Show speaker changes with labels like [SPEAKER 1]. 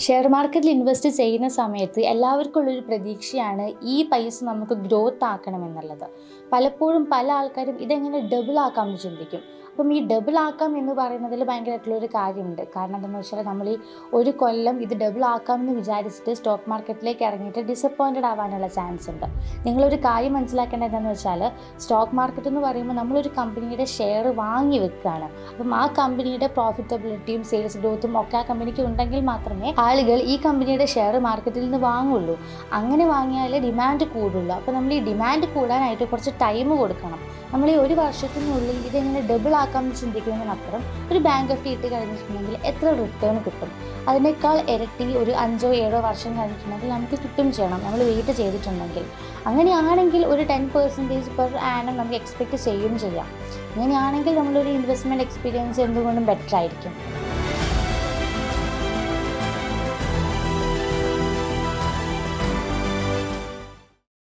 [SPEAKER 1] Share മാർക്കറ്റിൽ invest ചെയ്യുന്ന സമയത്ത് എല്ലാവർക്കും ഉള്ളൊരു പ്രതീക്ഷയാണ് ഈ പൈസ നമുക്ക് ഗ്രോത്ത് ആക്കണമെന്നുള്ളത്. പലപ്പോഴും പല ആൾക്കാരും ഇതെങ്ങനെ ഡബിൾ ആക്കാമെന്ന് ചിന്തിക്കും. അപ്പം ഈ ഡബിൾ ആക്കാം എന്ന് പറയുന്നതിൽ ഭയങ്കരമായിട്ടുള്ളൊരു കാര്യമുണ്ട്. കാരണം എന്താണെന്ന് വെച്ചാൽ നമ്മൾ ഈ ഒരു കൊല്ലം ഇത് ഡബിൾ ആക്കാമെന്ന് വിചാരിച്ചിട്ട് സ്റ്റോക്ക് മാർക്കറ്റിലേക്ക് ഇറങ്ങിയിട്ട് ഡിസപ്പോയിൻറ്റഡ് ആവാനുള്ള ചാൻസ് ഉണ്ട്. നിങ്ങളൊരു കാര്യം മനസ്സിലാക്കേണ്ടത് എന്താണെന്ന് വെച്ചാൽ സ്റ്റോക്ക് മാർക്കറ്റ് എന്ന് പറയുമ്പോൾ നമ്മളൊരു കമ്പനിയുടെ ഷെയർ വാങ്ങി വെക്കുകയാണ്. അപ്പം ആ കമ്പനിയുടെ പ്രോഫിറ്റബിലിറ്റിയും സെയിൽസ് ഗ്രോത്തും ഒക്കെ ആ കമ്പനിക്ക് ഉണ്ടെങ്കിൽ മാത്രമേ ആളുകൾ ഈ കമ്പനിയുടെ ഷെയർ മാർക്കറ്റിൽ നിന്ന് വാങ്ങുള്ളൂ. അങ്ങനെ വാങ്ങിയാലേ ഡിമാൻഡ് കൂടുള്ളൂ. അപ്പോൾ നമ്മൾ ഈ ഡിമാൻഡ് കൂടാനായിട്ട് കുറച്ച് ടൈം കൊടുക്കണം. നമ്മൾ ഈ ഒരു വർഷത്തിനുള്ളിൽ ഇതെങ്ങനെ ഡബിൾ ആക്കാമെന്ന് ചിന്തിക്കുന്നതിനപ്പുറം ഒരു ബാങ്ക് എഫ് ഡി ഇട്ട് കഴിഞ്ഞിട്ടുണ്ടെങ്കിൽ എത്ര റിട്ടേൺ കിട്ടും, അതിനേക്കാൾ ഇരട്ടി ഒരു 5-7 വർഷം കഴിഞ്ഞിട്ടുണ്ടെങ്കിൽ നമുക്ക് കിട്ടും ചെയ്യണം നമ്മൾ വെയിറ്റ് ചെയ്തിട്ടുണ്ടെങ്കിൽ. അങ്ങനെയാണെങ്കിൽ ഒരു 10% പെർ ആനം നമുക്ക് എക്സ്പെക്റ്റ് ചെയ്യുകയും ചെയ്യാം. അങ്ങനെയാണെങ്കിൽ നമ്മളൊരു ഇൻവെസ്റ്റ്മെൻറ്റ് എക്സ്പീരിയൻസ് എന്തുകൊണ്ടും ബെറ്റർ ആയിരിക്കും.